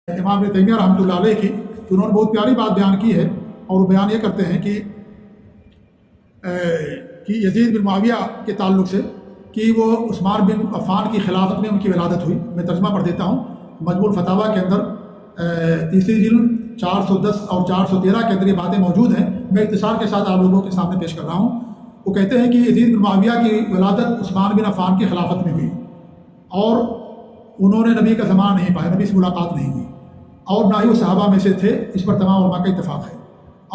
امام ابن تیمیہ رحمۃ اللہ علیہ کی، کہ انہوں نے بہت پیاری بات بیان کی ہے، اور وہ بیان یہ کرتے ہیں کہ یزید بن معاویہ کے تعلق سے کہ وہ عثمان بن عفان کی خلافت میں ان کی ولادت ہوئی۔ میں ترجمہ پڑھ دیتا ہوں، مجموع الفتاویٰ کے اندر تیسری جلد 410 اور 413 کے اندر یہ باتیں موجود ہیں۔ میں اختصار کے ساتھ آپ لوگوں کے سامنے پیش کر رہا ہوں۔ وہ کہتے ہیں کہ یزید بن معاویہ کی ولادت عثمان بن عفان کی خلافت میں ہوئی، اور انہوں نے نبی کا زمانہ نہیں پایا، نبی سے ملاقات نہیں ہوئی، اور نہ ہی وہ صحابہ میں سے تھے، اس پر تمام علماء کا اتفاق ہے،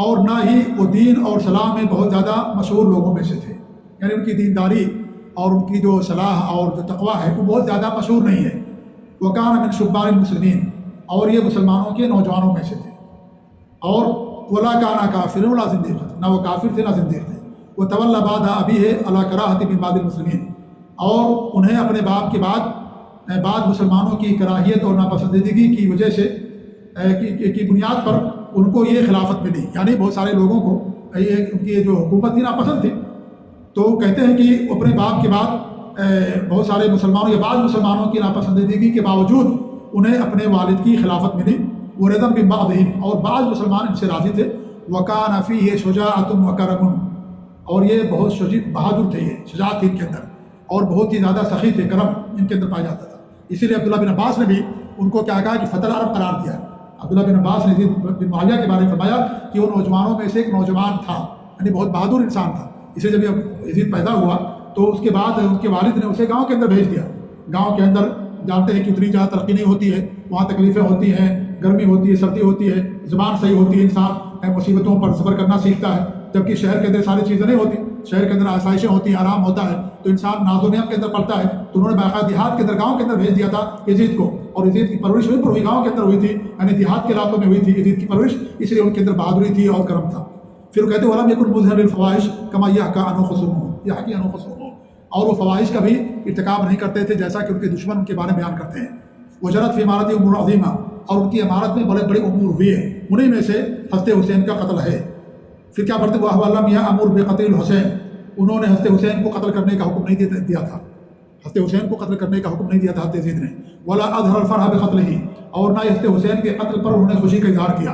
اور نہ ہی وہ دین اور صلاح میں بہت زیادہ مشہور لوگوں میں سے تھے، یعنی ان کی دینداری اور ان کی جو صلاح اور جو تقویٰ ہے وہ بہت زیادہ مشہور نہیں ہے۔ وکان من شبان المسلمین، اور یہ مسلمانوں کے نوجوانوں میں سے تھے، اور ولا کانا کافر ولا زندیق، نہ وہ کافر تھے نہ زندیق تھے۔ وہ تولا بعد ابی ہے علی کراہت من بعض المسلمین، اور انہیں اپنے باپ کے بعد مسلمانوں کی کراہیت اور ناپسندیدگی کی وجہ سے کی بنیاد پر ان کو یہ خلافت ملی، یعنی بہت سارے لوگوں کو ان کی جو حکومت تھی ناپسند تھی، تو کہتے ہیں کہ اپنے باپ کے بعد بہت سارے مسلمانوں یا بعض مسلمانوں کی ناپسندیدگی کے باوجود انہیں اپنے والد کی خلافت ملی۔ ورضا ببعضهم، اور بعض مسلمان ان سے راضی تھے۔ وکان فیہ شجاعۃ وکرم، اور یہ بہت بہادر تھے، یہ شجاعت تھی ان کے اندر، اور بہت ہی زیادہ سخی تھے، کرم ان کے اندر پایا جاتا تھا۔ اسی لیے عبداللہ بن عباس نے بھی ان کو کیا کہا کہ فتح العرب قرار دیا۔ عبداللہ بن عباس نے یزید بن معاویہ کے بارے میں فرمایا کہ وہ نوجوانوں میں سے ایک نوجوان تھا، یعنی بہت بہادر انسان تھا۔ اسے جب یزید پیدا ہوا تو اس کے بعد ان کے والد نے اسے گاؤں کے اندر بھیج دیا۔ گاؤں کے اندر جانتے ہیں کہ اتنی زیادہ ترقی نہیں ہوتی ہے، وہاں تکلیفیں ہوتی ہیں، گرمی ہوتی ہے، سردی ہوتی ہے، زبان صحیح ہوتی ہے، انسان مصیبتوں پر صبر کرنا سیکھتا ہے، جبکہ شہر کے اندر ساری چیزیں نہیں ہوتی، شہر کے اندر آسائشیں ہوتی ہیں، آرام ہوتا ہے، تو انسان ناز و نعمت کے اندر پڑتا ہے۔ تو انہوں نے باقاعدہ دیہات کے اندر، گاؤں کے اندر بھیج دیا تھا یزید کو، اور یزید کی پرورش وہیں پر ہوئی، گاؤں کے اندر ہوئی تھی، یعنی دیہات کے علاقوں میں ہوئی تھی یزید کی پرورش، اس لیے ان کے اندر بہادری تھی اور کرم تھا۔ پھر وہ کہتے ہیں وَلَمْ يَكُنْ مُظْهِرًا لِلْفَوَاحِشِ كَمَا يَحْكِي عَنْهُ خُصُومُهُ، اور وہ فواحش کا بھی ارتکاب نہیں کرتے تھے جیسا کہ ان کے دشمن ان کے بارے میں بیان کرتے ہیں۔ وَجَرَتْ فِي عِمَارَتِهِ أُمُورٌ عَظِيمَةٌ، اور ان کی عمارت میں بڑے بڑے امور ہوئے ہیں، انہی میں سے حضرت حسین کا قتل ہے۔ پھر کیا پڑھتے وہ وَلَمْ يَأْمُرْ بِقَتْلِ الْحُسَيْنِ، انہوں نے حضرت حسین کو قتل کرنے کا حکم نہیں دیا تھا، حضرت حسین کو قتل کرنے کا حکم نہیں دیا تھا حضرت یزید نے۔ وَلَا أَظْهَرَ الْفَرْحَ بِقَتْلِهِ، اور نہ حضرت حسین کے قتل پر انہوں نے خوشی کا اظہار کیا۔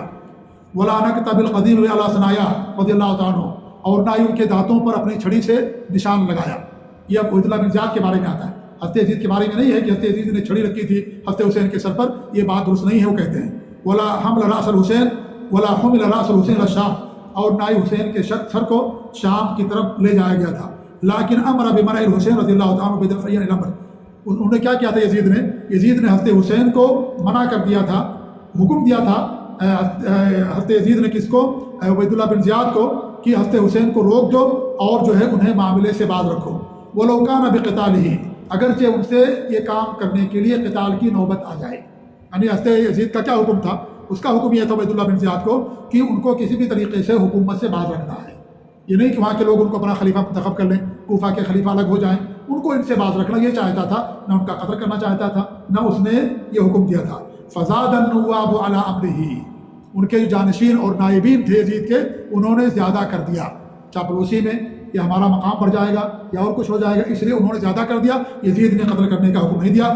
وَلَا نَكْتَ بِالْقَدِيمِ عَلَى ثَنَايَاهُ رضی اللہ تعالیٰ عنہ، اور نہ ہی ان کے دانتوں پر اپنی چھڑی سے نشان لگایا۔ یہ اب عبداللہ بن زیاد کے بارے میں آتا ہے، حضرت یزید کے بارے میں نہیں ہے کہ حضرت یزید نے چھڑی رکھی تھی حضرت حسین کے سر پر، یہ بات درست نہیں ہے۔ وہ کہتے ہیں وَلَا حَمْلَ رَأْسَ الْحُسَيْنِ وَلَا حُمِلَ رَأْسُ الْحُسَيْنِ إِلَى الشَّامِ، اور نہ ہی حسین کے سر کو شام کی طرف لے جایا گیا تھا۔ لیکن امر بمنع الحسین رضی اللہ تعالیٰ عنہ بدفعہ الامر، انہوں نے کیا کیا تھا یزید نے حضرت حسین کو منع کر دیا تھا، حکم دیا تھا حضرت یزید نے کس کو؟ عبیداللہ بن زیاد کو، کہ حضرت حسین کو روک دو اور جو ہے انہیں معاملے سے باز رکھو۔ وَلَوْ كَانَ بِقِتَالِهِ، اگرچہ ان سے یہ کام کرنے کے لیے قتال کی نوبت آ جائے۔ یعنی حضرت یزید کا کیا حکم تھا؟ اس کا حکم یہ تھا عبیداللہ بن زیاد کو کہ ان کو کسی بھی طریقے سے حکومت سے باز رکھنا ہے، یہ نہیں کہ وہاں کے لوگ ان کو اپنا خلیفہ منتخب کر لیں، کوفہ کے خلیفہ الگ ہو جائیں، ان کو ان سے باز رکھنا یہ چاہتا تھا، نہ ان کا قتل کرنا چاہتا تھا، نہ اس نے یہ حکم دیا تھا۔ فَزَادَ النُّوَّابُ عَلَىٰ أَمْرِهِ، ان کے جو جانشین اور نائبین تھے یزید کے، انہوں نے زیادہ کر دیا، چاپلوسی میں یہ ہمارا مقام پڑ جائے گا یا اور کچھ ہو جائے گا، اس لیے انہوں نے زیادہ کر دیا، یزید نے قتل کرنے کا حکم نہیں دیا۔